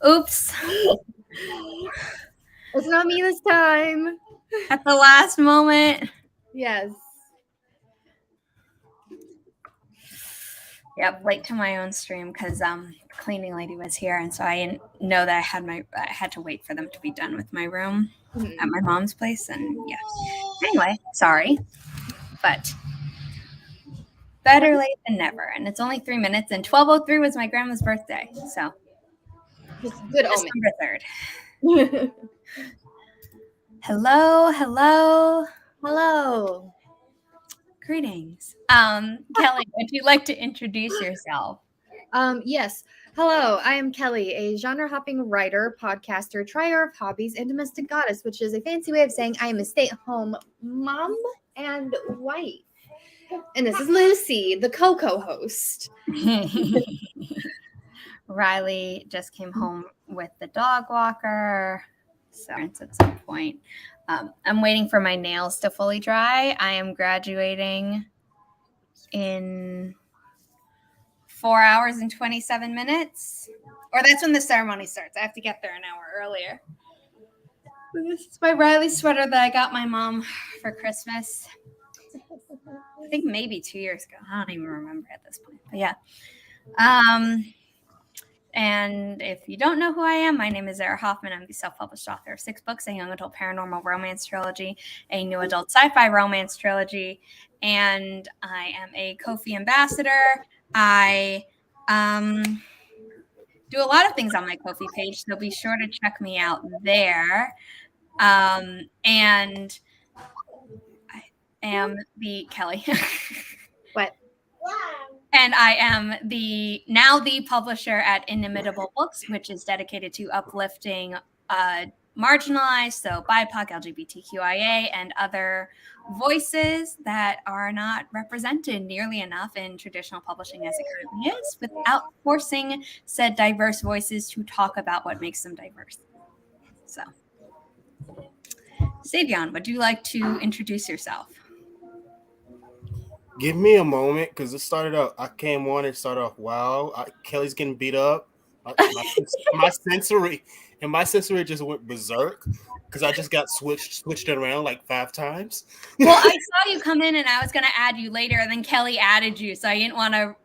Oops. It's not me this time. At the last moment. Yes. Yep, late to my own stream because cleaning lady was here, and so I didn't know that I had to wait for them to be done with my room at my mom's place, and yeah. Anyway, sorry, but better late than never. And it's only 3 minutes, and 12:03 was my grandma's birthday, so good omen. December 3rd. Hello. Greetings. Kelly, would you like to introduce yourself? Yes. Hello, I am Kelly, a genre-hopping writer, podcaster, trier of hobbies, and domestic goddess, which is a fancy way of saying I am a stay-at-home mom and wife. And this is Lucy, the co-host. Riley just came home with the dog walker, so at some point. I'm waiting for my nails to fully dry. I am graduating in 4 hours and 27 minutes. Or that's when the ceremony starts. I have to get there an hour earlier. This is my Riley sweater that I got my mom for Christmas. I think maybe 2 years ago. I don't even remember at this point. But yeah. And if you don't know who I am, my name is Zara Hoffman. I'm the self-published author of 6 books, a young adult paranormal romance trilogy, a new adult sci-fi romance trilogy, and I am a Ko-fi ambassador. I do a lot of things on my Ko-fi page, so be sure to check me out there. And I am the Kelly. What? And I am the publisher at Inimitable Books, which is dedicated to uplifting marginalized, so BIPOC, LGBTQIA, and other voices that are not represented nearly enough in traditional publishing as it currently is, without forcing said diverse voices to talk about what makes them diverse. So, Savion, would you like to introduce yourself? Give me a moment, because it started out. I came on and started off. Wow, Kelly's getting beat up. My sensory just went berserk because I just got switched it around like 5 times. Well, I saw you come in, and I was going to add you later, and then Kelly added you, so I didn't want to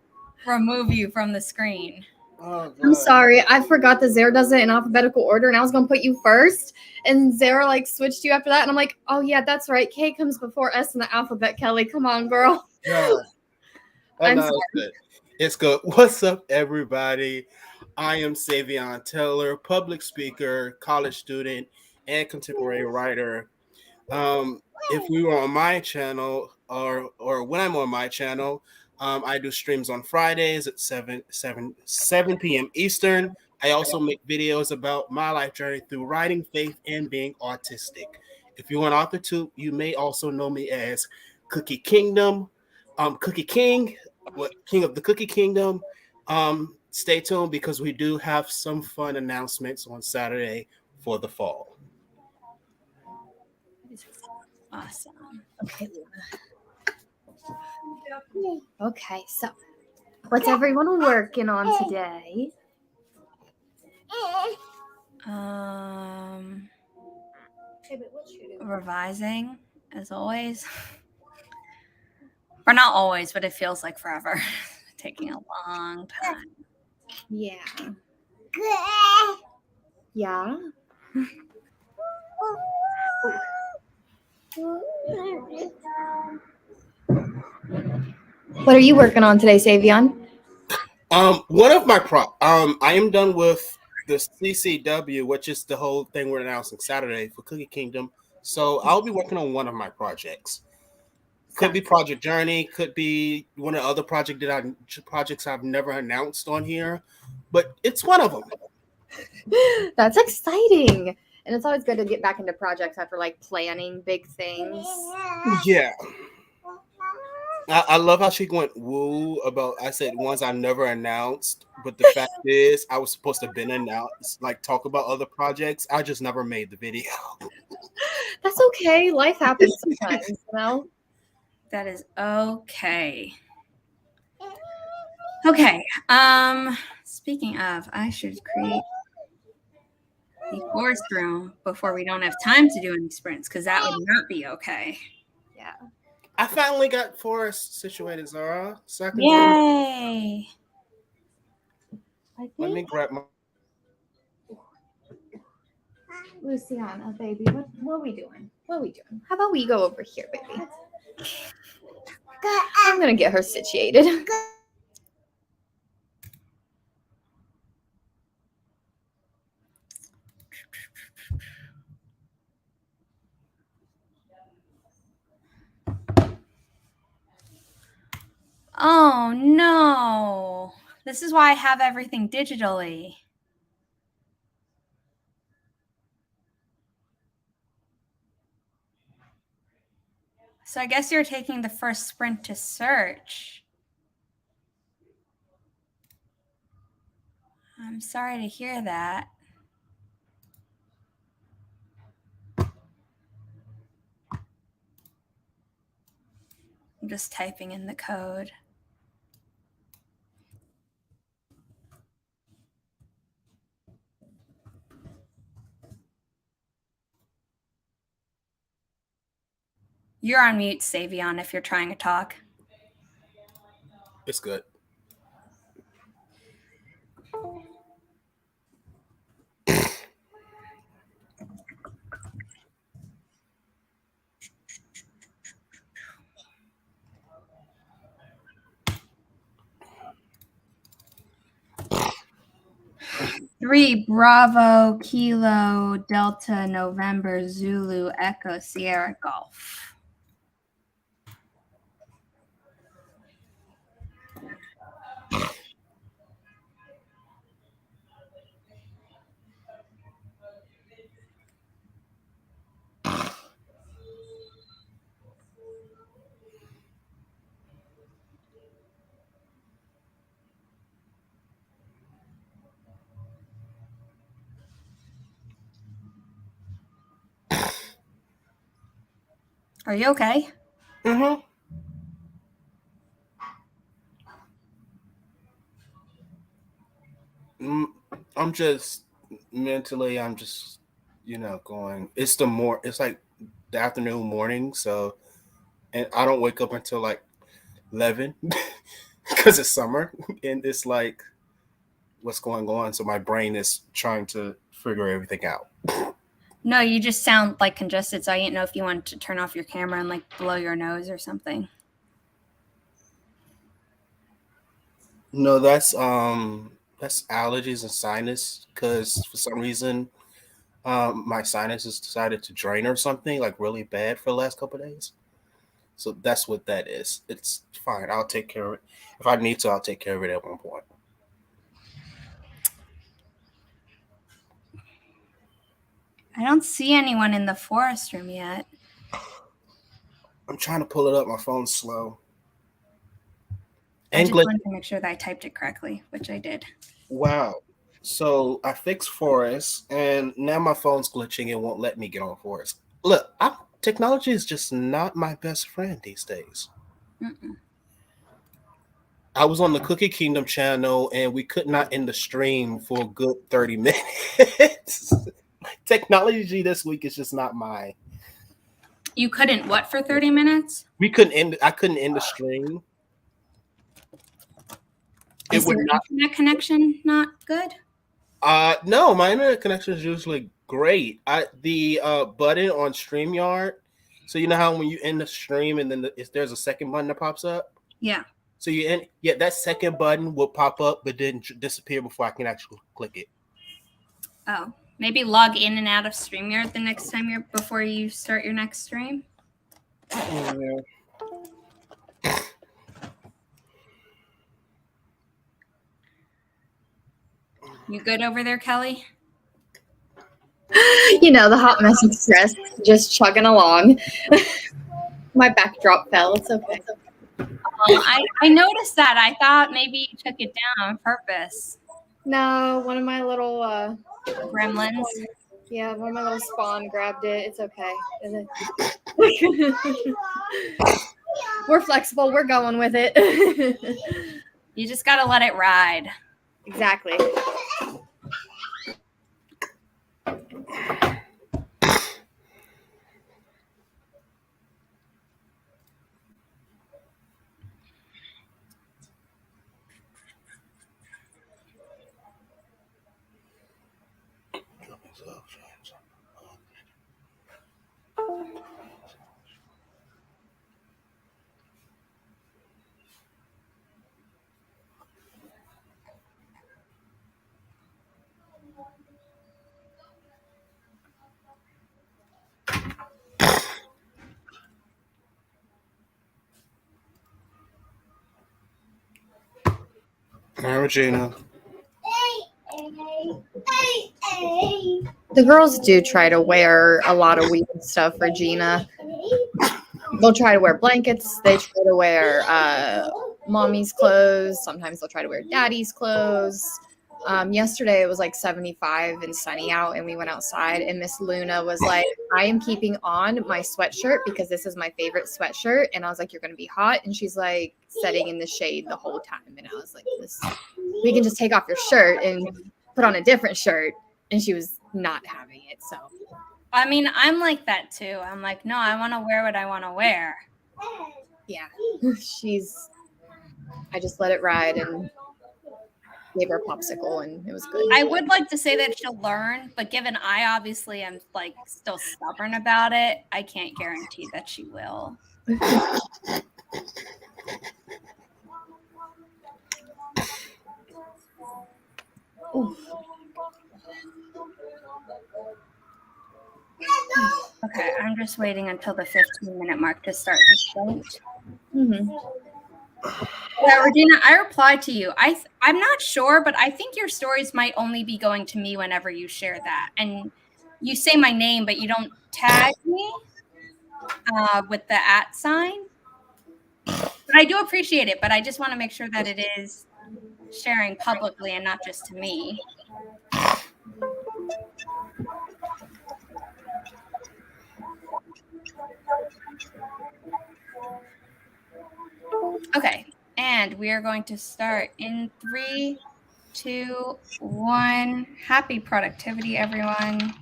remove you from the screen. Oh, I'm sorry. I forgot that Zara does it in alphabetical order, and I was going to put you first, and Zara switched you after that, and I'm like, oh yeah, that's right. K comes before S in the alphabet, Kelly. Come on, girl. Yeah. It's good. What's up, everybody? I am Savion Taylor, public speaker, college student, and contemporary writer. If we were on my channel, or when I'm on my channel, I do streams on Fridays at 7 p.m. Eastern. I also make videos about my life journey through writing, faith, and being autistic. If you're on AuthorTube, you may also know me as Cookie Kingdom, Cookie King, King of the Cookie Kingdom. Stay tuned because we do have some fun announcements on Saturday for the fall. Awesome. Okay, so what's everyone working on today? Revising, as always. Or not always, but it feels like forever. Taking a long time. Yeah. Yeah. What are you working on today, Savion? One of my I am done with the CCW, which is the whole thing we're announcing Saturday for Cookie Kingdom. So I'll be working on one of my projects. Could be Project Journey, could be one of the other projects I've never announced on here, but it's one of them. That's exciting. And it's always good to get back into projects after planning big things. Yeah. I love how she went woo about, I said ones I never announced, but the fact is I was supposed to have been announced, talk about other projects. I just never made the video. That's okay. Life happens sometimes, you know? That is okay. Okay. Speaking of, I should create the forest room before we don't have time to do any sprints, because that would not be okay. Yeah. I finally got forest situated, Zara. So I can Yay! let me grab my. Luciana, baby, what are we doing? What are we doing? How about we go over here, baby? I'm gonna get her situated. Oh no! This is why I have everything digitally. So I guess you're taking the first sprint to search. I'm sorry to hear that. I'm just typing in the code. You're on mute, Savion, if you're trying to talk. It's good. Three, Bravo, Kilo, Delta, November, Zulu, Echo, Sierra, Golf. Are you okay? Mm-hmm. I'm just mentally, I'm just, going. It's like the afternoon, morning. So, and I don't wake up until like 11 because it's summer and it's like what's going on. So my brain is trying to figure everything out. No, you just sound like congested, so I didn't know if you wanted to turn off your camera and like blow your nose or something. No, that's allergies and sinus because for some reason my sinuses decided to drain or something like really bad for the last couple of days. So that's what that is. It's fine. I'll take care of it. If I need to, I'll take care of it at one point. I don't see anyone in the forest room yet. I'm trying to pull it up. My phone's slow. I just wanted to make sure that I typed it correctly, which I did. Wow. So I fixed Forest, and now my phone's glitching and won't let me get on Forest. Look, technology is just not my best friend these days. Mm-mm. I was on the Cookie Kingdom channel, and we could not end the stream for a good 30 minutes. Technology this week is just not mine. You couldn't what for 30 minutes? I couldn't end the stream. Is your internet connection not good? No, my internet connection is usually great. The button on StreamYard. So you know how when you end the stream and then there's a second button that pops up? Yeah. So that second button will pop up but then disappear before I can actually click it. Oh, maybe log in and out of StreamYard the next time before you start your next stream. Yeah. You good over there, Kelly? The Hot Mess Express just chugging along. My backdrop fell. It's okay. I noticed that. I thought maybe you took it down on purpose. No, one of my little gremlins. Yeah, one of my little spawn grabbed it. It's okay. We're flexible. We're going with it. You just got to let it ride. Exactly. Hi, Regina. The girls do try to wear a lot of weird stuff, Regina. They'll try to wear blankets. They try to wear mommy's clothes. Sometimes they'll try to wear daddy's clothes. Yesterday it was like 75 and sunny out, and we went outside, and Miss Luna was like, I am keeping on my sweatshirt because this is my favorite sweatshirt. And I was like, you're going to be hot. And she's like sitting in the shade the whole time. And I was like, we can just take off your shirt and put on a different shirt. And she was not having it. So, I mean, I'm like that too. I'm like, no, I want to wear what I want to wear. yeah, I just let it ride and gave her a popsicle, and it was good. I would like to say that she'll learn, but given I obviously am like still stubborn about it, I can't guarantee that she will. Okay, I'm just waiting until the 15-minute mark to start the shoot. Mm-hmm. Yeah, Regina, I replied to you. I'm not sure, but I think your stories might only be going to me whenever you share that. And you say my name, but you don't tag me with the @ sign. But I do appreciate it, but I just want to make sure that it is sharing publicly and not just to me. Okay, and we are going to start in 3, 2, 1. Happy productivity, everyone.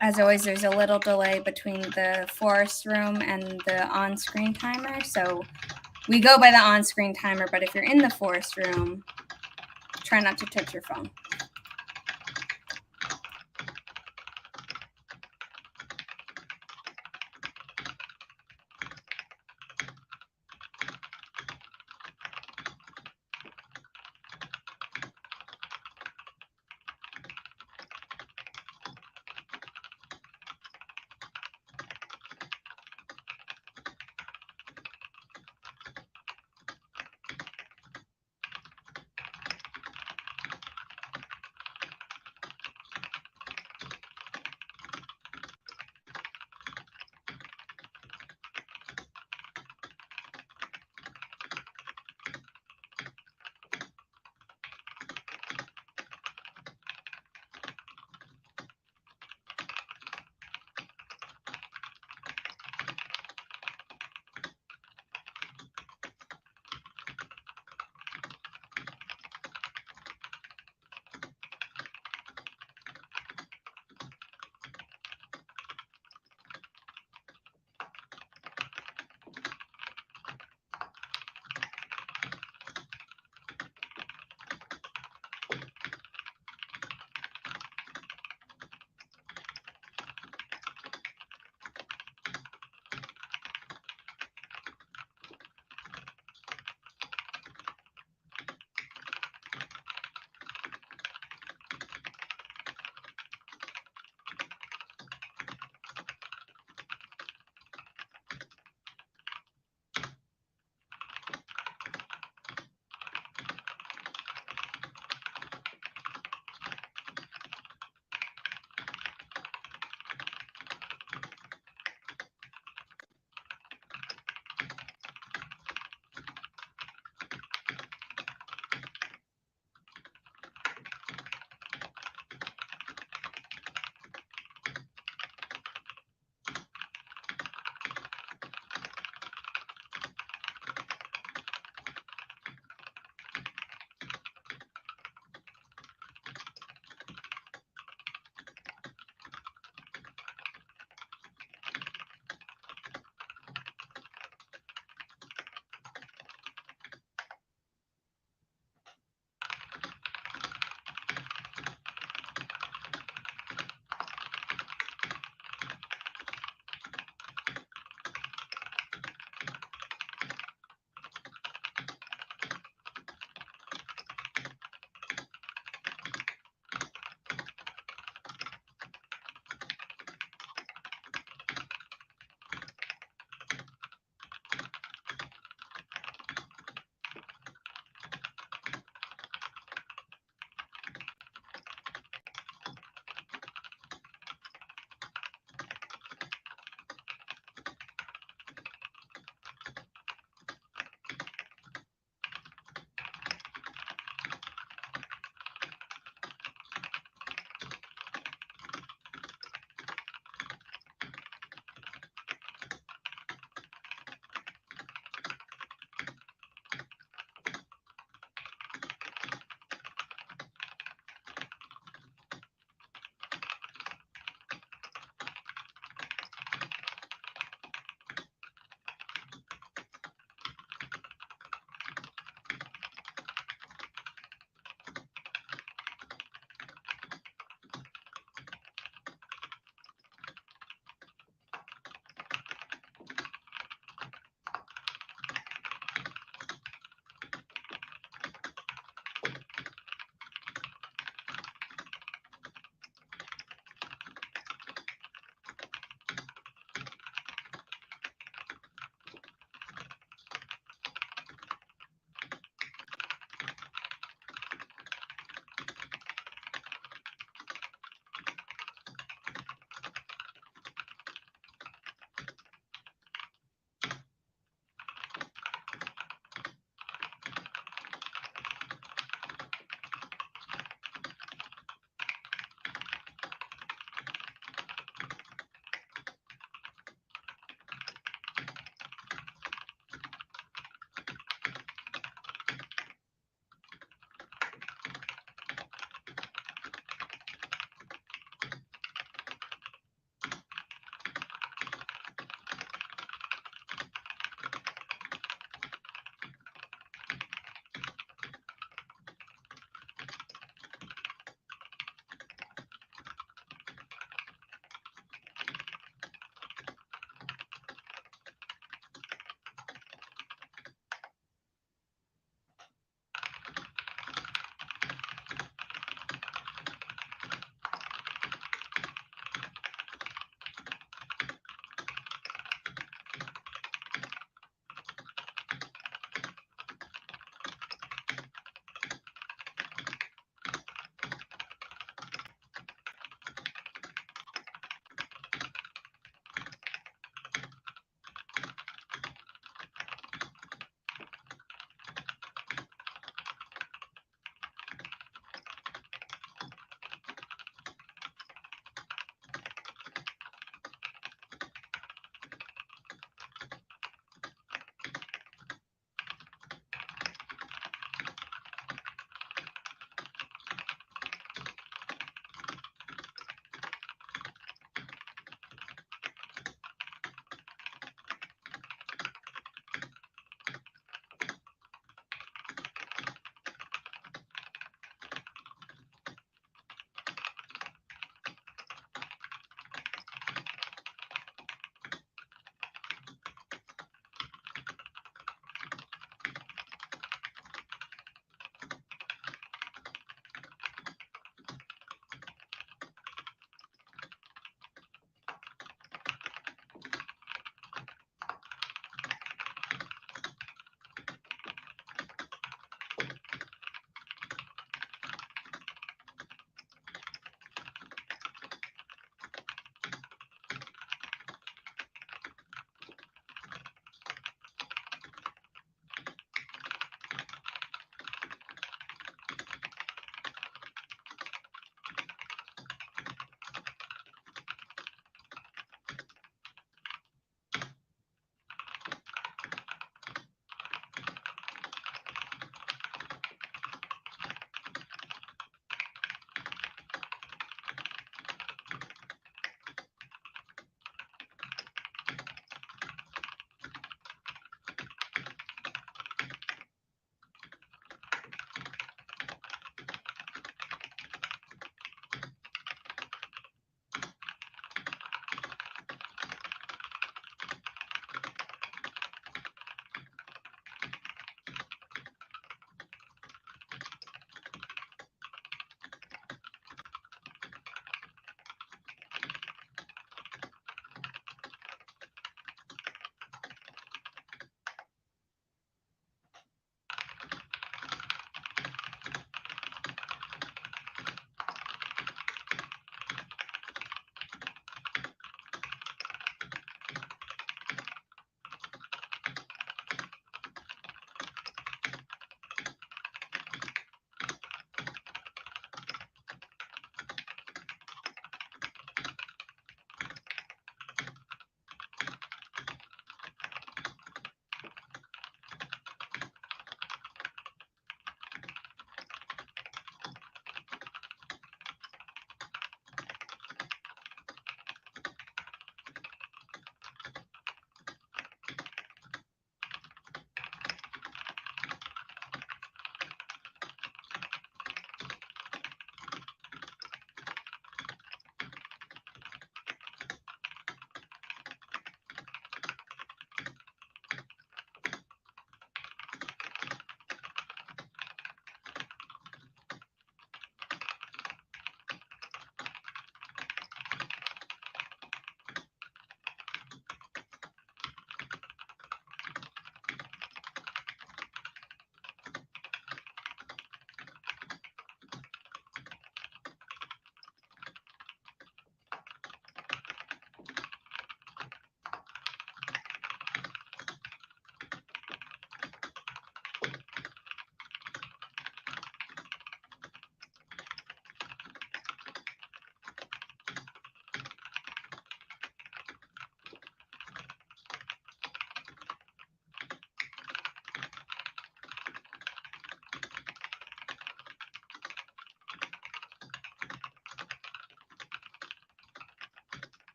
As always, there's a little delay between the forest room and the on-screen timer. So we go by the on-screen timer, but if you're in the forest room, try not to touch your phone.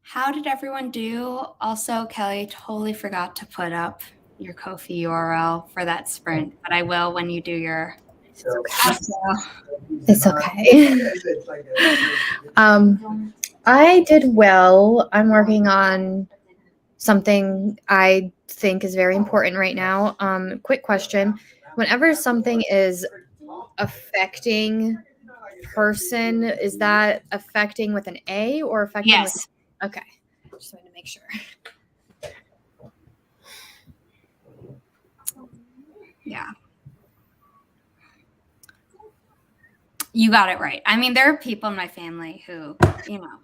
How did everyone do? Also, Kelly, totally forgot to put up your Ko-fi URL for that sprint, but I will when you do your. It's okay. I did well. I'm working on something I think is very important right now. Quick question. Whenever something is affecting person, is that affecting with an A or affecting Yes. with okay. Just wanted to make sure. Yeah. You got it right. I mean, there are people in my family who,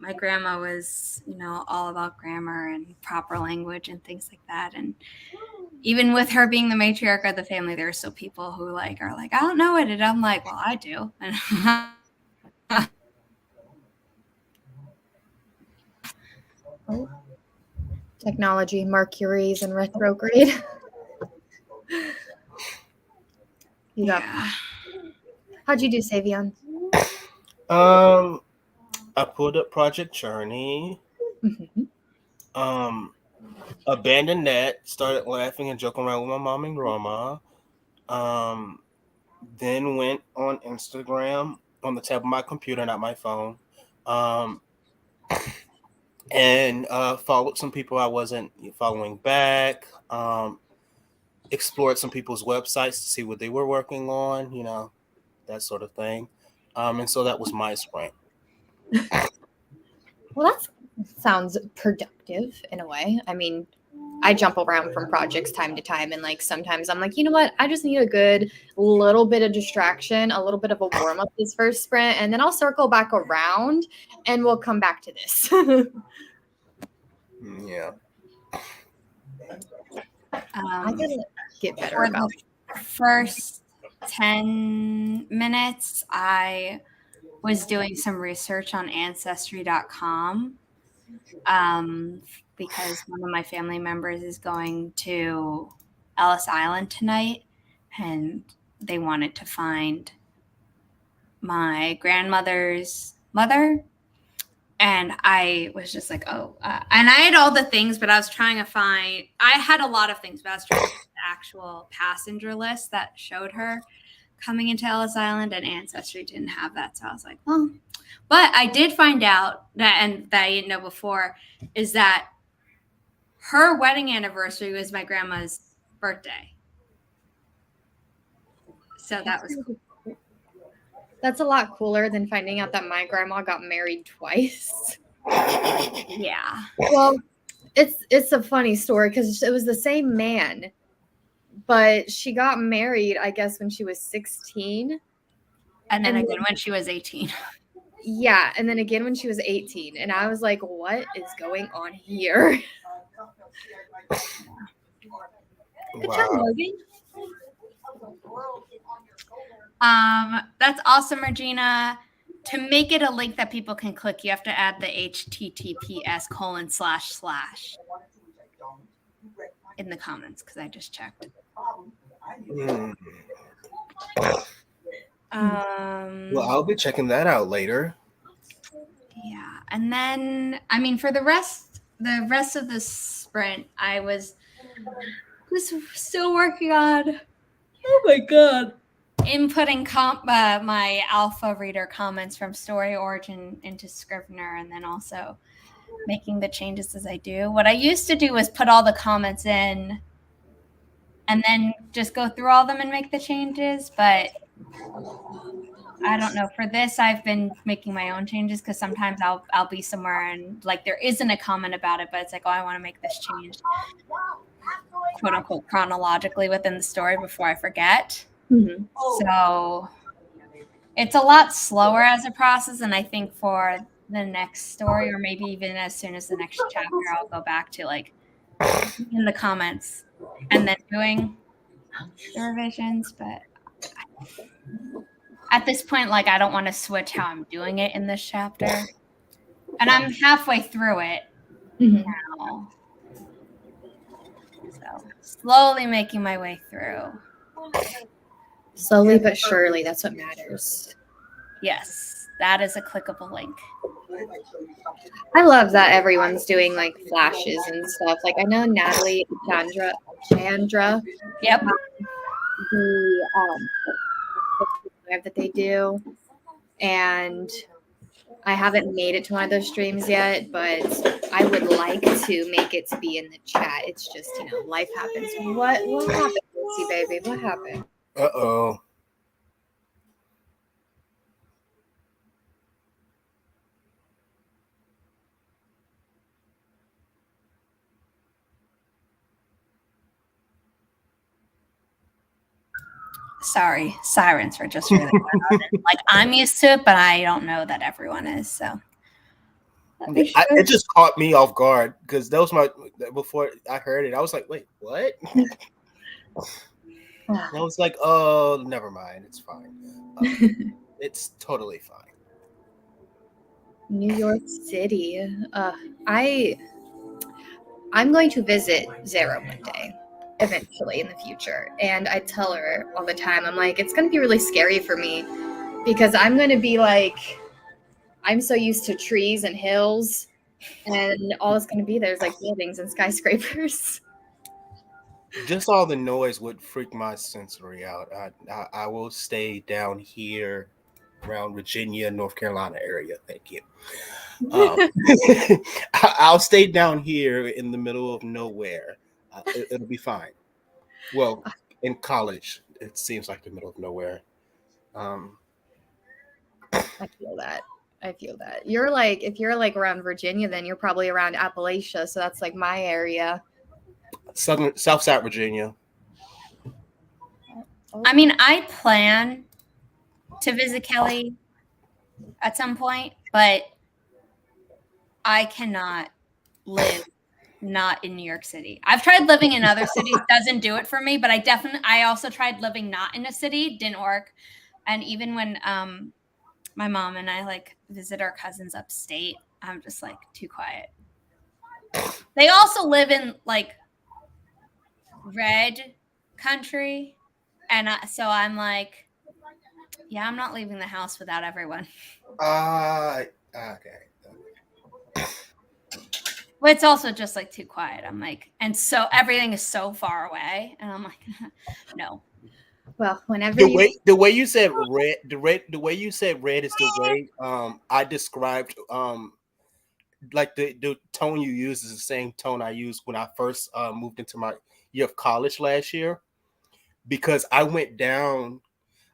my grandma was, all about grammar and proper language and things like that. And even with her being the matriarch of the family, there are still people who are like, I don't know it. And I'm like, well, I do. Oh. Technology, Mercury's in retrograde. How'd you do, Savion? I pulled up Project Journey. Mm-hmm. Abandoned that. Started laughing and joking around with my mom and grandma. Then went on Instagram on the tab of my computer, not my phone. And followed some people I wasn't following back. Explored some people's websites to see what they were working on, that sort of thing. And so that was my sprint. Well, that sounds productive in a way. I mean, I jump around from projects time to time, and sometimes I'm like, you know what? I just need a good little bit of distraction, a little bit of a warm up this first sprint, and then I'll circle back around, and we'll come back to this. Yeah. I gotta get better for about the first 10 minutes, I was doing some research on Ancestry.com because one of my family members is going to Ellis Island tonight, and they wanted to find my grandmother's mother. And I was just like, and I had all the things, but I was trying to find, I had a lot of things, but I was trying to find the actual passenger list that showed her coming into Ellis Island, and Ancestry didn't have that. So I was like, well, but I did find out that, and that I didn't know before, is that her wedding anniversary was my grandma's birthday. So that was cool. That's a lot cooler than finding out that my grandma got married twice. Yeah. Well, it's a funny story because it was the same man, but she got married, I guess, when she was 16. And then again when she was 18. Yeah, and then again when she was 18. And I was like, what is going on here? Wow. That's awesome, Regina. To make it a link that people can click, you have to add the https:// in the comments, because I just checked. Well, I'll be checking that out later. Yeah, and then for the rest of the sprint, I was still working on. Oh my god. Inputting my alpha reader comments from Story Origin into Scrivener, and then also making the changes as I do. What I used to do was put all the comments in and then just go through all of them and make the changes, but I don't know. For this, I've been making my own changes because sometimes I'll be somewhere and there isn't a comment about it, but it's like, oh, I want to make this change, quote unquote, chronologically within the story before I forget. Mm-hmm. So it's a lot slower as a process, and I think for the next story, or maybe even as soon as the next chapter, I'll go back to in the comments and then doing the revisions. But at this point, I don't want to switch how I'm doing it in this chapter, and I'm halfway through it now, so slowly making my way through. Slowly but surely, that's what matters. Yes. that is a clickable link. I love that everyone's doing like flashes and stuff. Like I know Natalie, Chandra, Yep. the live that they do, and I haven't made it to one of those streams yet, but I would like to make it to be in the chat. It's just, life happens. What happened, Lucy, baby? What happened? Uh-oh. Sorry, sirens were just really loud. Like I'm used to it, but I don't know that everyone is. So It just caught me off guard because that was before I heard it. I was like, wait, what? And I was like, oh, never mind. It's fine. It's totally fine. New York City. I'm going to visit Zara one day, eventually in the future. And I tell her all the time, I'm like, it's going to be really scary for me because I'm going to be like, I'm so used to trees and hills, and all it's going to be there's like buildings and skyscrapers. Just all the noise would freak my sensory out. I will stay down here around Virginia, North Carolina area. Thank you. I'll stay down here in the middle of nowhere. It'll be fine. Well, in college, it seems like the middle of nowhere. I feel that. You're like, if you're like around Virginia, then you're probably around Appalachia. So that's like my area. South Side Virginia. I mean, I plan to visit Kelly at some point, but I cannot live not in New York City. I've tried living in other cities, doesn't do it for me, but I also tried living not in a city, didn't work. And even when my mom and I like visit our cousins upstate, I'm just like too quiet. They also live in like red country, and so I'm like, yeah, I'm not leaving the house without everyone. Okay. But it's also just like too quiet. I'm like, and so everything is so far away, and I'm like, no. Well, whenever the way you said red, the way you said red is the way I described like the tone you use is the same tone I used when I first moved into my year of college last year, because I went down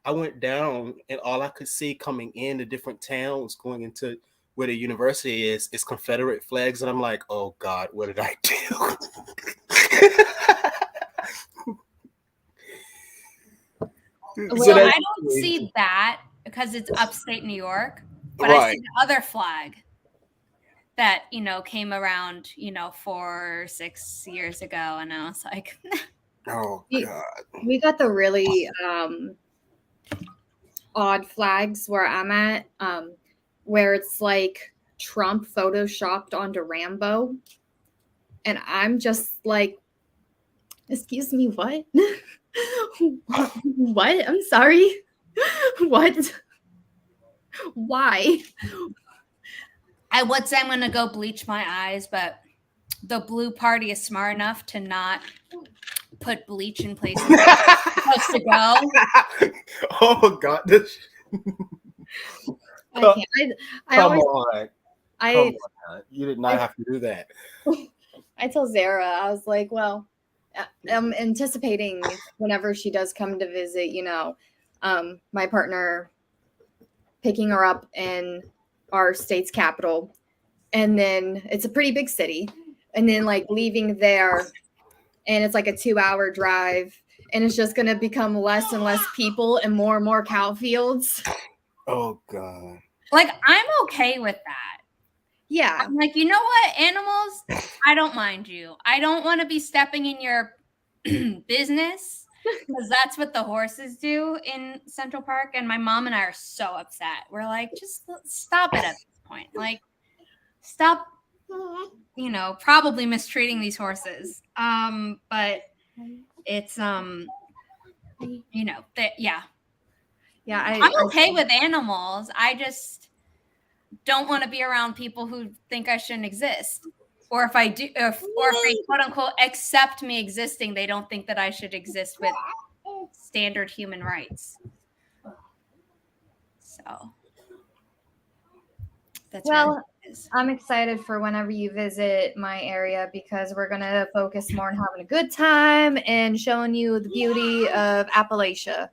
and all I could see coming in the different towns going into where the university is Confederate flags, and I'm like, oh God, what did I do? Well, I don't see that because it's upstate New York, but right. I see the other flag that, came around, 4 or 6 years ago. And I was like, oh God. We got the really odd flags where I'm at, where it's like Trump photoshopped onto Rambo. And I'm just like, excuse me, what? What? I'm sorry. What? Why? I would say I'm going to go bleach my eyes, but the blue party is smart enough to not put bleach in places it's supposed to go. Oh God. I can't. Come on. You did not have to do that. I told Zara, I was like, well, I'm anticipating whenever she does come to visit, my partner picking her up in our state's capital. And then it's a pretty big city. And then like leaving there, and it's like a 2-hour drive, and it's just going to become less and less people and more cow fields. Oh God. Like, I'm okay with that. Yeah. I'm like, you know what, animals, I don't mind you. I don't want to be stepping in your business, because that's what the horses do in Central Park. And my mom and I are so upset. We're like, just stop it at this point. Like, stop, probably mistreating these horses. But it's, yeah. Yeah, I'm okay with animals. I just, don't want to be around people who think I shouldn't exist. Or if I do, or if they quote unquote accept me existing, they don't think that I should exist with standard human rights. So that's Well, what it is. I'm excited for whenever you visit my area because we're going to focus more on having a good time and showing you the beauty of Appalachia.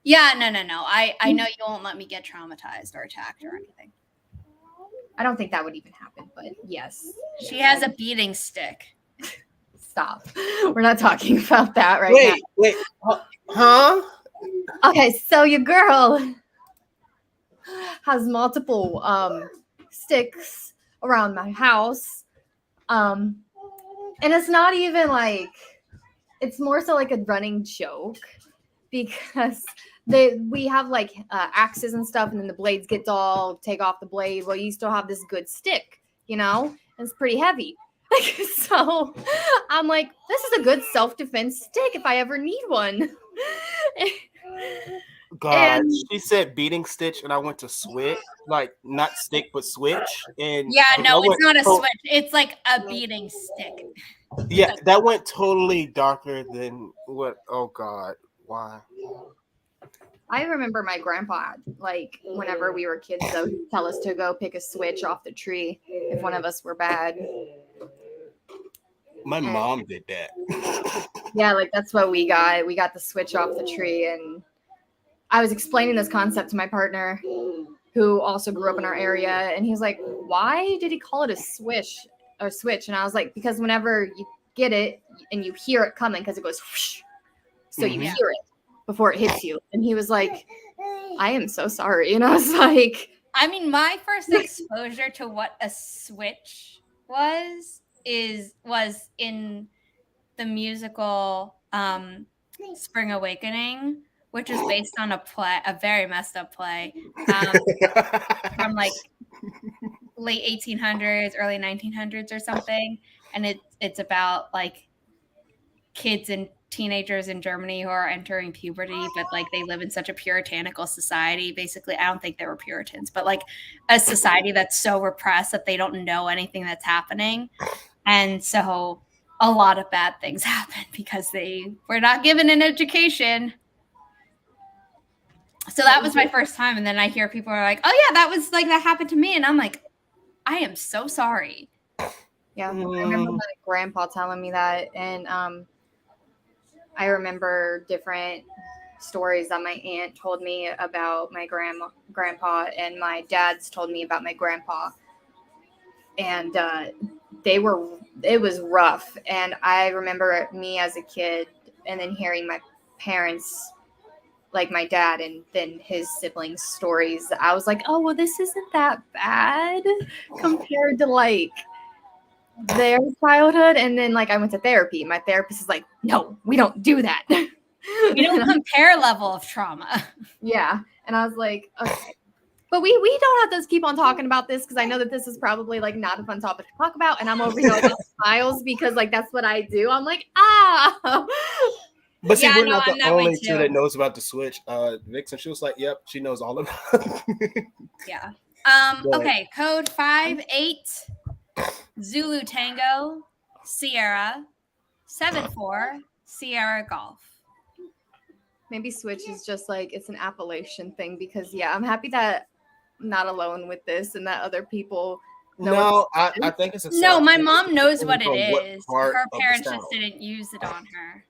Yeah, no. I know you won't let me get traumatized or attacked or anything. I don't think that would even happen, but yes. She has a beating stick. Stop. We're not talking about that right now. Wait, huh? Okay, so your girl has multiple sticks around my house. And it's not even like, it's more so like a running joke because we have like axes and stuff, and then the blades get dull, take off the blade. Well, you still have this good stick, and it's pretty heavy. So I'm like, this is a good self-defense stick if I ever need one. God, And- she said beating stitch, and I went to switch, like not stick but switch. And Yeah, no, that it's not a went switch. It's like a beating stick. Yeah, that went totally darker than what. Oh God, why? I remember my grandpa, like whenever we were kids, though, he'd tell us to go pick a switch off the tree if one of us were bad. My mom did that. Yeah, like that's what we got. We got the switch off the tree, and I was explaining this concept to my partner, who also grew up in our area, and he was like, "Why did he call it a switch?" And I was like, "Because whenever you get it and you hear it coming, because it goes whoosh, so you hear it before it hits you." And he was like, "I am so sorry," and I was like, I mean, my first exposure to what a switch was in the musical Spring Awakening, which is based on a very messed up play from like late 1800s, early 1900s or something. And it's about like kids and teenagers in Germany who are entering puberty, but like they live in such a puritanical society. Basically, I don't think they were Puritans, but like a society that's so repressed that they don't know anything that's happening. And so a lot of bad things happen because they were not given an education. So that was my first time. And then I hear people are like, "Oh yeah, that happened to me." And I'm like, I am so sorry. yeah, I remember my grandpa telling me that, and I remember different stories that my aunt told me about my grandpa, and my dad's told me about my grandpa, and it was rough. And I remember me as a kid, and then hearing my parents, like my dad and then his siblings' stories. I was like, oh well, this isn't that bad compared to like their childhood. And then like I went to therapy. My therapist is like, no, we don't do that. We don't compare level of trauma. Yeah. And I was like, okay. But we don't have to keep on talking about this because I know that this is probably like not a fun topic to talk about. And I'm over here with smiles because like that's what I do. I'm like, ah. But see, Yeah, we're no, not I'm the that way only two too. that knows about the switch. Vixen, she was like, "Yep, she knows all about it." Yeah. But- Okay. Code 58 Zulu Tango Sierra 74 Sierra Golf. Maybe Switch is just like it's an Appalachian thing because yeah, I'm happy that I'm not alone with this and that other people know No, I think it's a No, South my thing. mom knows what Depends it on is. part Her of the parents South. just didn't use it on her.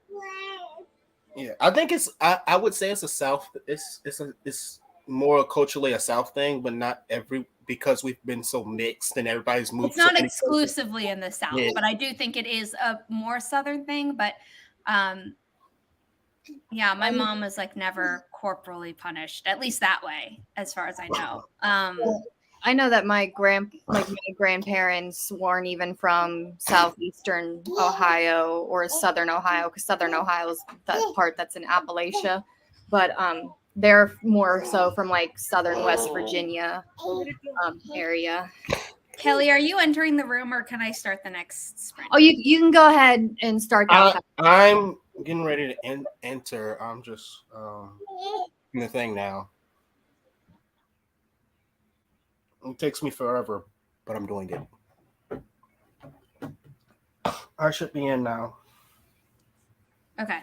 Yeah, I think it's. I would say it's a South. It's more culturally a South thing, but not every because we've been so mixed and everybody's moved. It's not so many exclusively in the South, Yeah. but I do think it is a more Southern thing. But yeah, my mom was like never corporally punished, at least that way, as far as I know. I know that my grandparents weren't even from southeastern Ohio or southern Ohio, because southern Ohio is that part that's in Appalachia, but they're more so from like southern West Virginia area. Kelly, are you entering the room, or can I start the next sprint? Oh, you can go ahead and start that. I'm getting ready to enter. I'm just in the thing now. It takes me forever, but I'm doing it. I should be in now. Okay.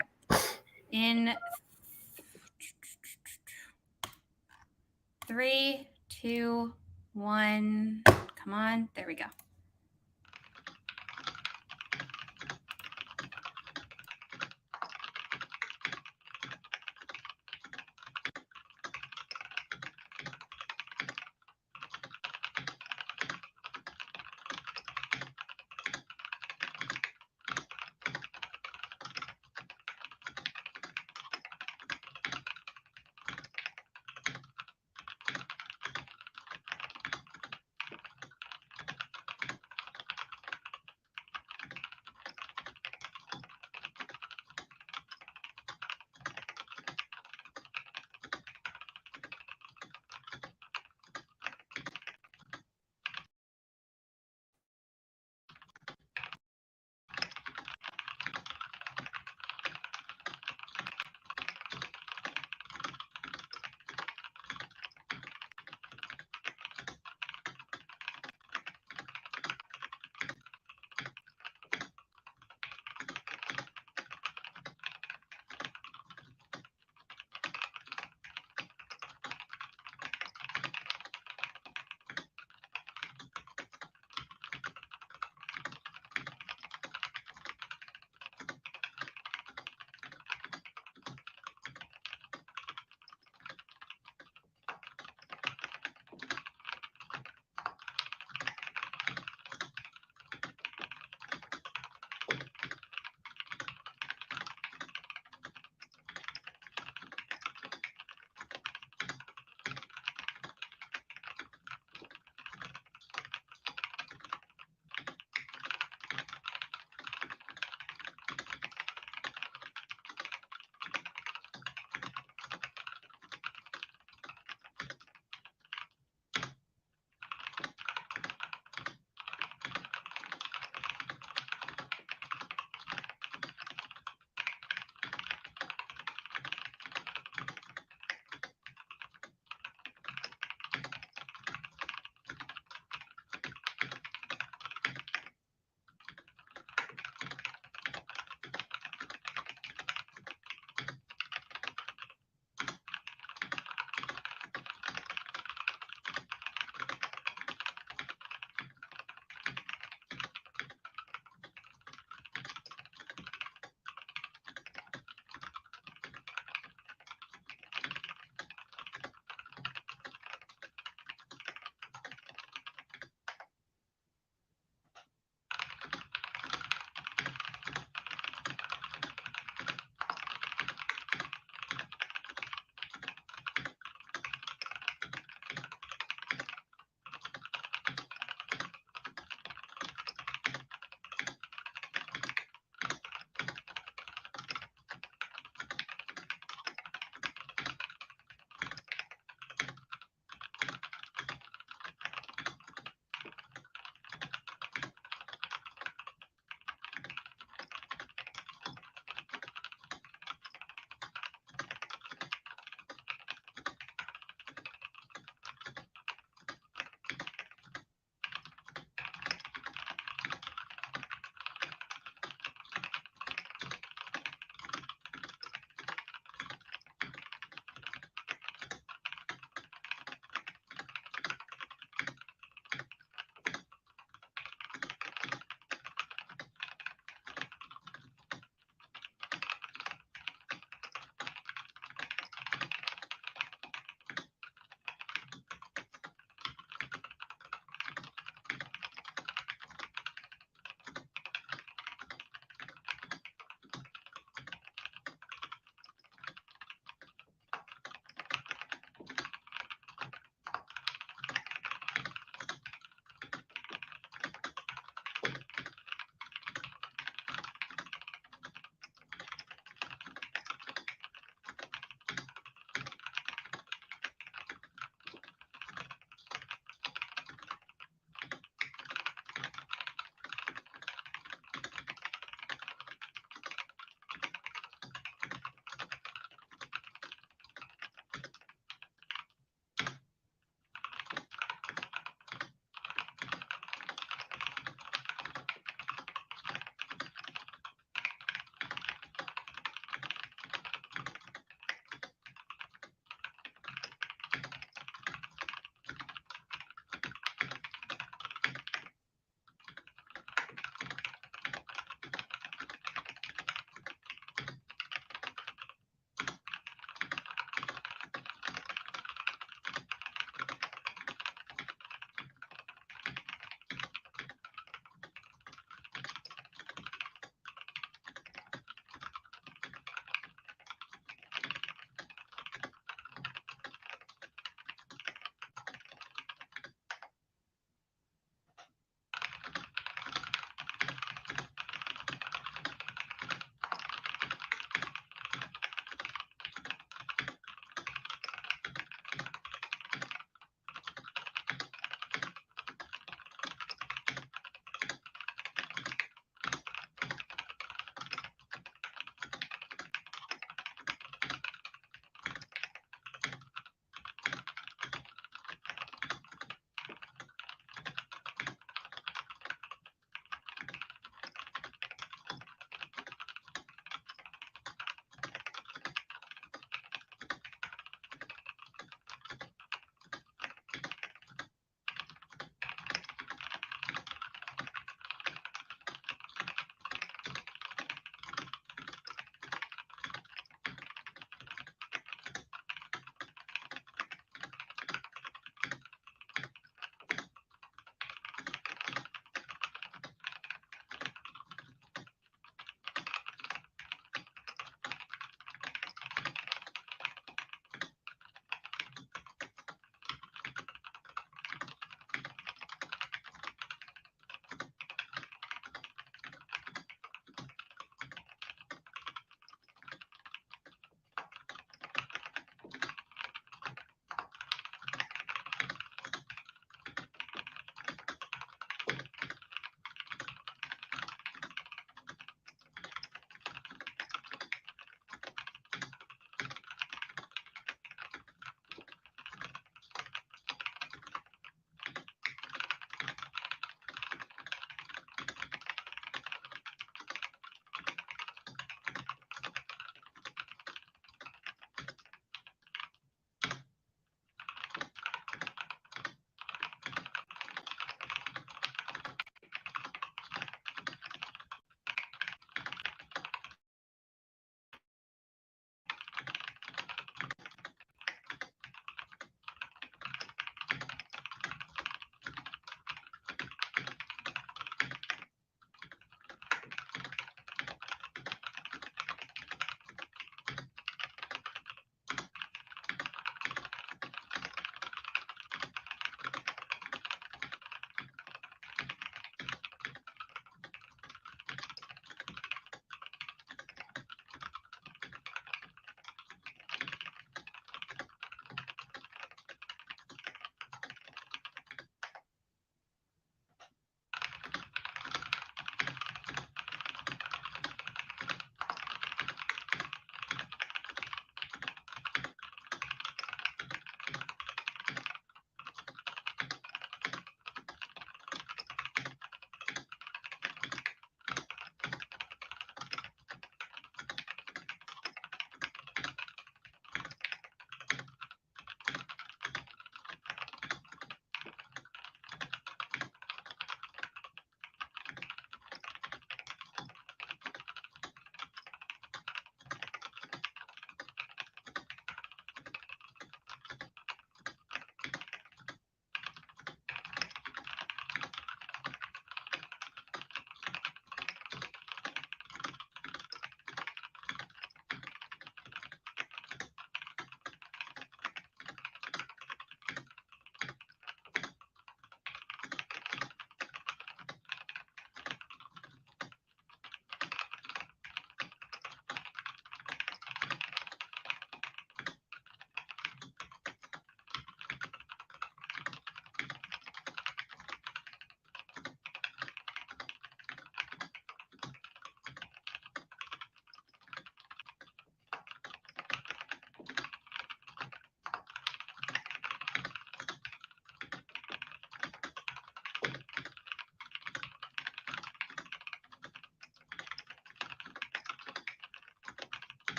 In 3, 2, 1. Come on. There we go.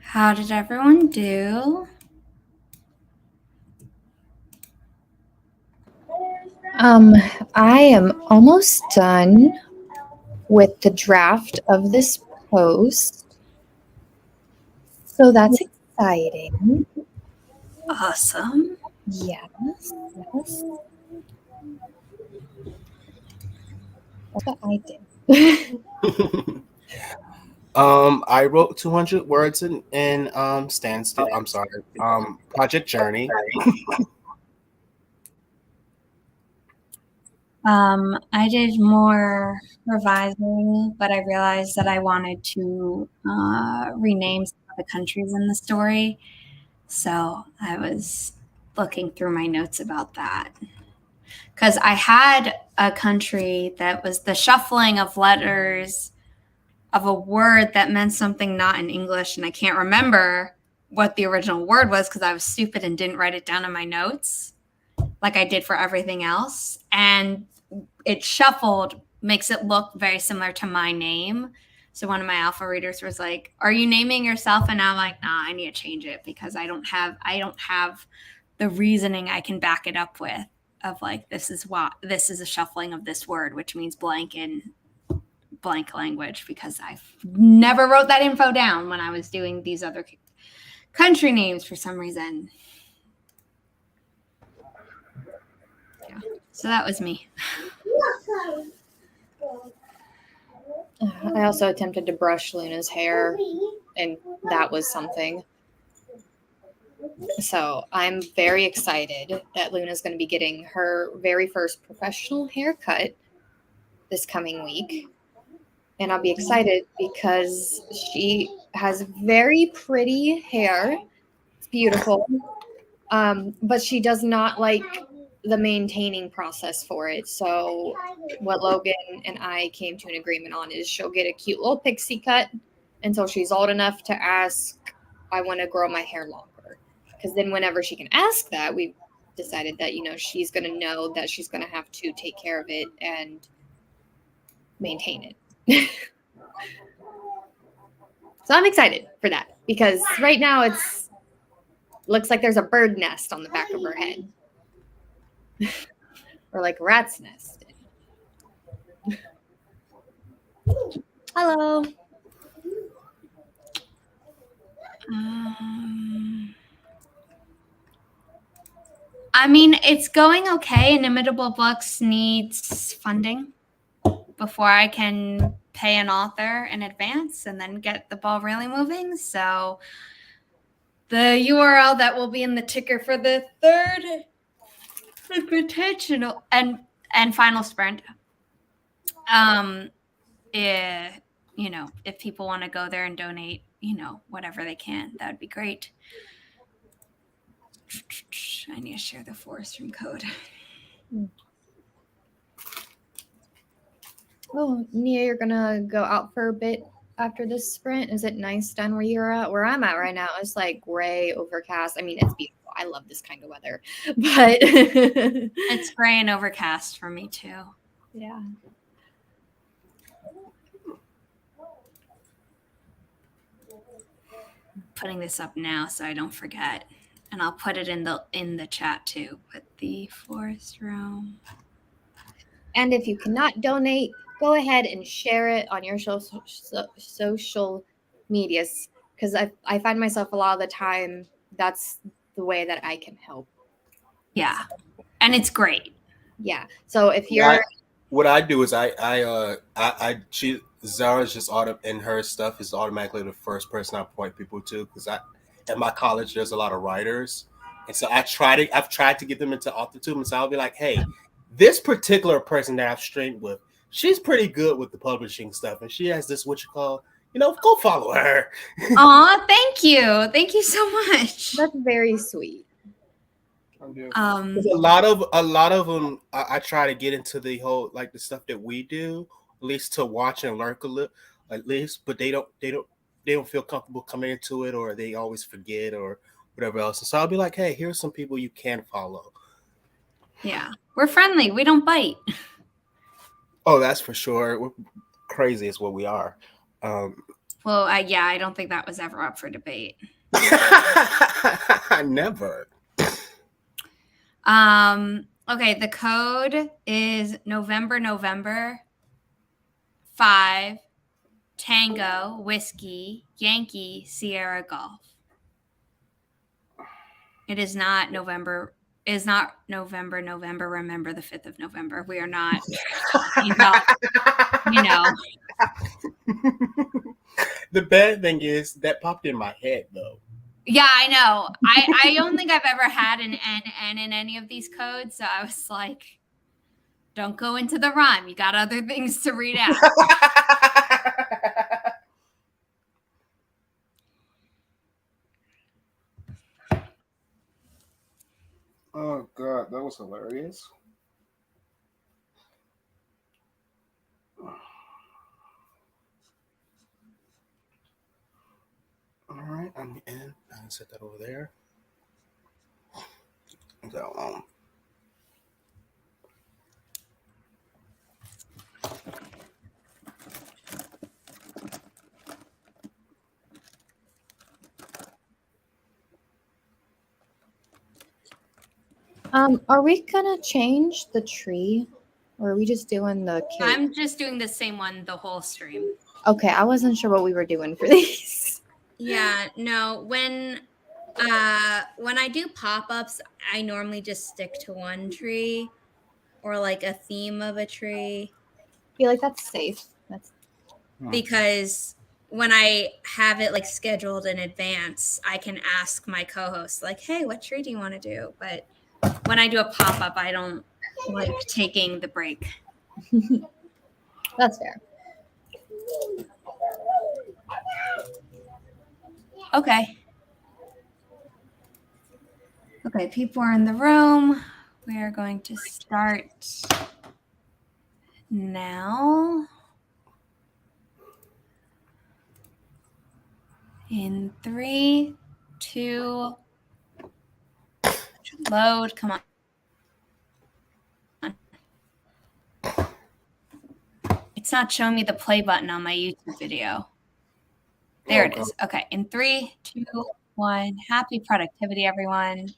How did everyone do? I am almost done with the draft of this post. So that's exciting. Awesome. Yes. That's what I did. I wrote 200 words in Standstill. I'm sorry. Project Journey. I did more revising, but I realized that I wanted to rename some of the countries in the story. So I was looking through my notes about that. Because I had a country that was the shuffling of letters of a word that meant something not in English, and I can't remember what the original word was because I was stupid and didn't write it down in my notes like I did for everything else. And it shuffled, makes it look very similar to my name. So one of my alpha readers was like, "Are you naming yourself?" And I'm like, "Nah, I need to change it because I don't have the reasoning I can back it up with of like this is a shuffling of this word, which means blank in blank language, because I never wrote that info down when I was doing these other country names for some reason." Yeah. So that was me. I also attempted to brush Luna's hair, and that was something. So I'm very excited that Luna's going to be getting her very first professional haircut this coming week. And I'll be excited because she has very pretty hair. It's beautiful. But she does not like the maintaining process for it. So what Logan and I came to an agreement on is she'll get a cute little pixie cut until she's old enough to ask, "I want to grow my hair longer." Because then whenever she can ask that, we decided that, she's going to know that she's going to have to take care of it and maintain it. So I'm excited for that because right now it's looks like there's a bird nest on the back of her head. Or like a rat's nest. Hello. I mean, it's going okay. Inimitable Books needs funding before I can pay an author in advance and then get the ball really moving. So the URL that will be in the ticker for the third potential and final sprint. If people want to go there and donate, whatever they can, that would be great. I need to share the forest room code. Oh, Nia, you're gonna go out for a bit after this sprint. Is it nice down where you're at? Where I'm at right now, it's like gray, overcast. I mean, it's beautiful. I love this kind of weather, but it's gray and overcast for me too. Yeah. Putting this up now so I don't forget, and I'll put it in the chat too. But the forest room. And if you cannot donate, go ahead and share it on your social medias, because I find myself a lot of the time that's the way that I can help. Yeah, and it's great. Yeah. So if you're, what I do is Zara's just in her stuff is automatically the first person I point people to, because at my college there's a lot of writers, and so I've tried to get them into AuthorTube, and so I'll be like, hey, this particular person that I've streamed with, she's pretty good with the publishing stuff, and she has this go follow her. Aw, thank you so much. That's very sweet. A lot of them I try to get into the whole like the stuff that we do, at least to watch and learn a little, at least, but they don't feel comfortable coming into it, or they always forget or whatever else. And so I'll be like, hey, here's some people you can follow. Yeah, we're friendly. We don't bite. Oh, that's for sure. We're crazy is what we are. Well, Well, yeah, I don't think that was ever up for debate. Never. Okay, the code is November 5 Tango Whiskey Yankee Sierra Golf. It is not November. Is not November. Remember the 5th of November. We are not talking about, The bad thing is that popped in my head though. Yeah, I know. I don't think I've ever had an N in any of these codes, so I was like, don't go into the rhyme. You got other things to read out. Oh God, that was hilarious. All right, I'm in. I can set that over there. So, Are we gonna change the tree, or are we just doing the cake? I'm just doing the same one the whole stream. Okay, I wasn't sure what we were doing for these. Yeah, no. When I do pop-ups, I normally just stick to one tree or like a theme of a tree. I feel like that's safe. That's because when I have it like scheduled in advance, I can ask my co-host like, "Hey, what tree do you want to do?" But when I do a pop-up, I don't like taking the break. that's fair. Okay. Okay, people are in the room. We are going to start now. In 3, 2, load. Come on. It's not showing me the play button on my YouTube video. There it is. Okay. In 3, 2, 1. Happy productivity, everyone.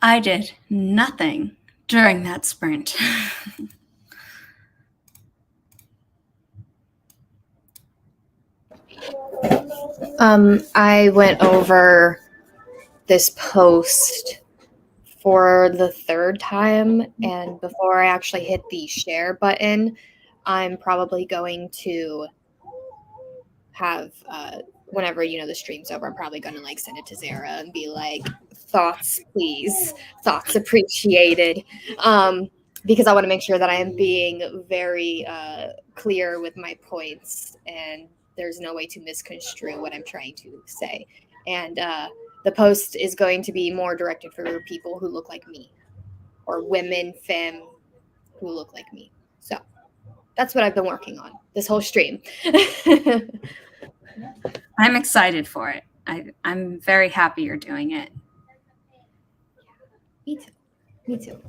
I did nothing during that sprint. I went over this post for the third time, and before I actually hit the share button, I'm probably going to have whenever the stream's over, I'm probably going to like send it to Zara and be like, thoughts please, thoughts appreciated, because I want to make sure that I am being very clear with my points, and there's no way to misconstrue what I'm trying to say. And the post is going to be more directed for people who look like me, or women, femme, who look like me. So that's what I've been working on this whole stream. I'm excited for it. I'm very happy you're doing it. Me too. Me too.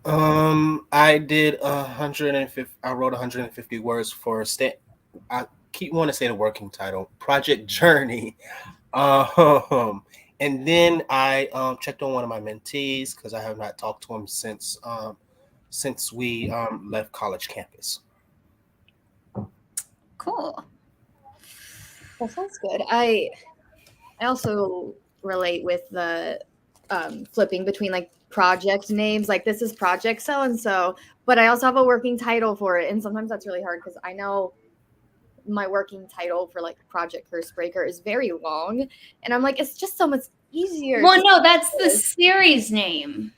I did 150. I wrote 150 words for I keep wanting to say the working title, Project Journey. And then I checked on one of my mentees because I have not talked to him since we left college campus. Cool. That sounds good. I also relate with the flipping between like project names, like this is project so and so, but I also have a working title for it, and sometimes that's really hard because I know my working title for like Project Cursebreaker is very long, and I'm like, it's just so much easier. Well, no, that's the series name.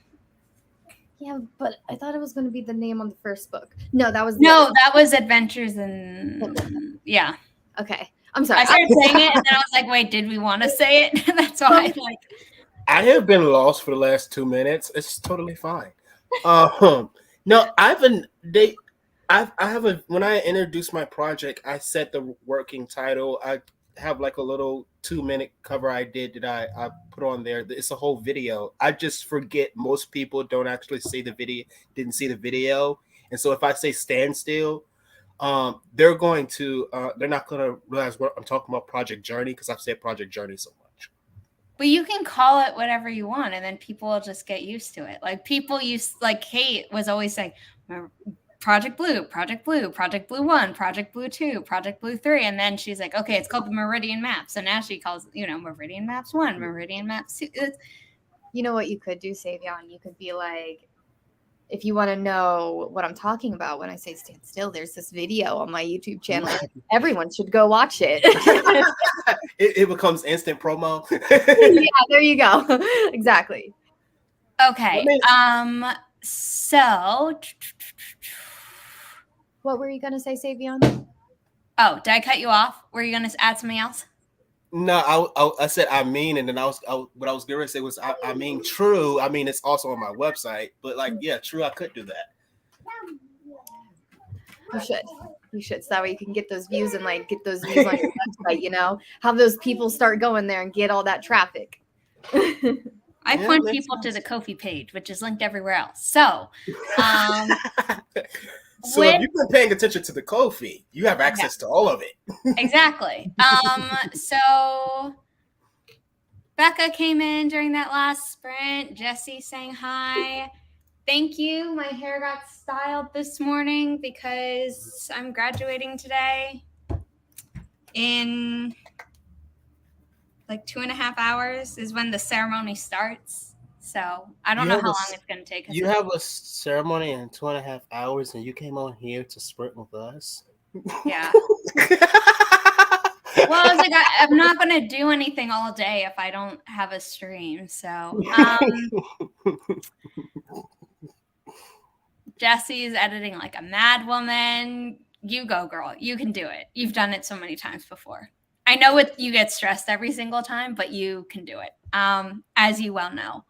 Yeah, but I thought it was going to be the name on the first book. No, that was that was Adventures in yeah. Okay, I'm sorry. I started saying it, and then I was like, wait, did we want to say it? That's why I have been lost for the last 2 minutes. It's totally fine. No, when I introduced my project, I set the working title. I have like a little 2-minute cover I did that I put on there. It's a whole video. I just forget most people don't actually see the video, didn't see the video. And so if I say stand still, they're not going to realize what I'm talking about, Project Journey, because I've said Project Journey so much. But you can call it whatever you want, and then people will just get used to it. Like Kate was always saying, Project Blue, Project Blue, Project Blue 1, Project Blue 2, Project Blue 3. And then she's like, okay, it's called the Meridian Map. So now she calls, Meridian Maps 1, Meridian Maps 2. You know what you could do, Savion? You could be like, if you want to know what I'm talking about when I say stand still, there's this video on my YouTube channel. Everyone should go watch it. It becomes instant promo. Yeah, there you go. Exactly. Okay. So what were you going to say, Savion? Oh, did I cut you off? Were you going to add something else? No, I said I mean, and then what I was going to say was I mean true. I mean, it's also on my website, but like, yeah, true, I could do that. You should. So that way you can get those views and like get those views on your website, have those people start going there and get all that traffic. I point people to the Ko-fi page, which is linked everywhere else. So, so if you've been paying attention to the Ko-fi, you have access to all of it. Exactly. So Becca came in during that last sprint. Jesse saying hi. Thank you. My hair got styled this morning because I'm graduating today in like 2.5 hours is when the ceremony starts. So I don't know how long it's going to take. You have a ceremony in 2.5 hours, and you came on here to sprint with us? Yeah. Well, I was like, I'm not going to do anything all day if I don't have a stream. So Jesse's editing like a mad woman. You go, girl. You can do it. You've done it so many times before. I know you get stressed every single time, but you can do it, as you well know.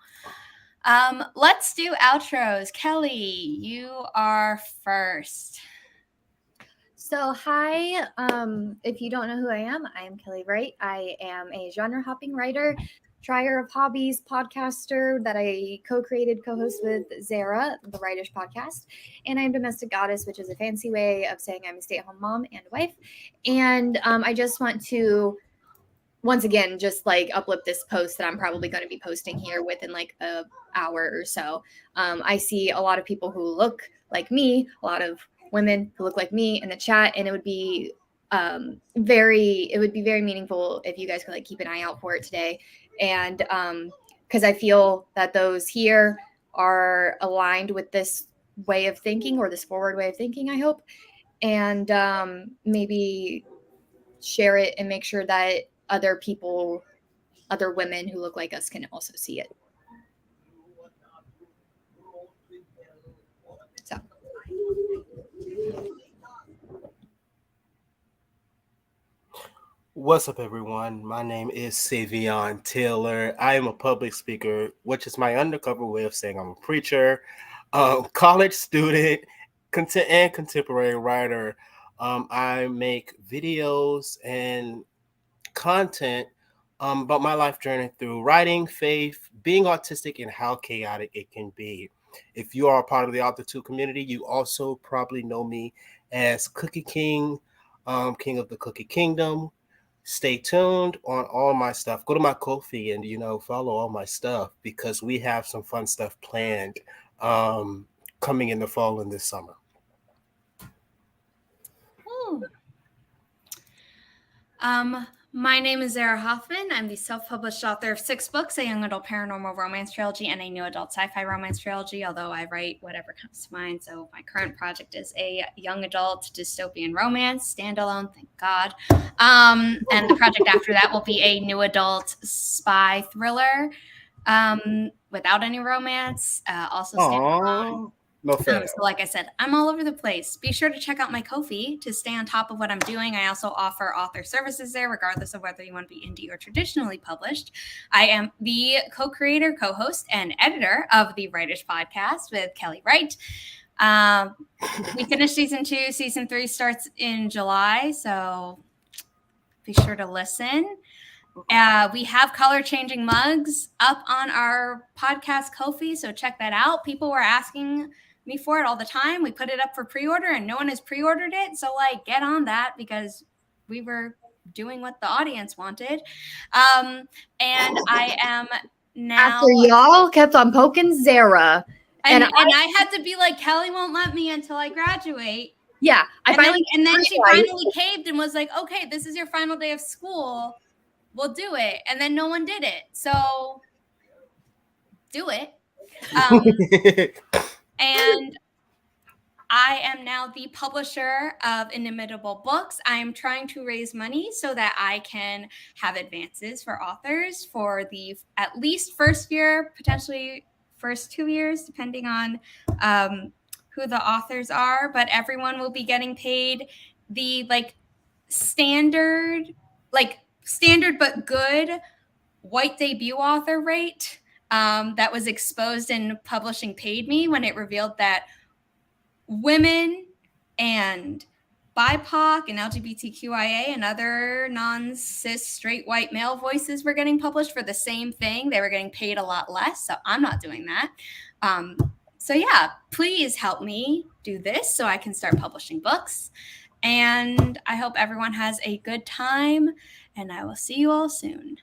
Let's do outros. Kelly, you are first. So, hi. If you don't know who I am Kelly Wright. I am a genre hopping writer, trier of hobbies, podcaster that I co-host with Zara, the Writish podcast. And I'm domestic goddess, which is a fancy way of saying I'm a stay-at-home mom and wife. And I just want to once again just like uplift this post that I'm probably going to be posting here within like a hour or so. I see a lot of people who look like me, a lot of women who look like me in the chat, and it would be very meaningful if you guys could like keep an eye out for it today. And because I feel that those here are aligned with this way of thinking, or this forward way of thinking, I hope, and maybe share it and make sure that other people, other women who look like us can also see it. So. What's up, everyone? My name is Savion Taylor. I am a public speaker, which is my undercover way of saying I'm a preacher, college student, and contemporary writer. I make videos and content about my life journey through writing, faith, being autistic, and how chaotic it can be. If you are a part of the AuthorTube community, you also probably know me as Cookie King, King of the Cookie Kingdom. Stay tuned on all my stuff. Go to my Ko-fi and, follow all my stuff, because we have some fun stuff planned coming in the fall and this summer. My name is Zara Hoffman. I'm the self-published author of 6 books, a young adult paranormal romance trilogy and a new adult sci-fi romance trilogy, although I write whatever comes to mind. So my current project is a young adult dystopian romance, standalone, thank God. And the project after that will be a new adult spy thriller without any romance, also standalone. No fair. So like I said, I'm all over the place. Be sure to check out my Ko-fi to stay on top of what I'm doing. I also offer author services there, regardless of whether you want to be indie or traditionally published. I am the co-creator, co-host, and editor of the Writish podcast with Kelly Wright. We finished season 2. Season 3 starts in July, so be sure to listen. We have color-changing mugs up on our podcast Ko-fi, so check that out. People were asking me for it all the time. We put it up for pre-order and no one has pre-ordered it. So get on that, because we were doing what the audience wanted. And I am now. After y'all kept on poking Zara. And I had to be like, Kelly won't let me until I graduate. Yeah. And then she finally caved and was like, okay, this is your final day of school. We'll do it. And then no one did it. So do it. And I am now the publisher of Inimitable Books. I am trying to raise money so that I can have advances for authors for the at least first year, potentially first 2 years, depending on who the authors are. But everyone will be getting paid the standard but good white debut author rate that was exposed in Publishing Paid Me when it revealed that women and BIPOC and LGBTQIA and other non-cis straight white male voices were getting published for the same thing. They were getting paid a lot less, so I'm not doing that. So yeah, please help me do this so I can start publishing books. And I hope everyone has a good time, and I will see you all soon.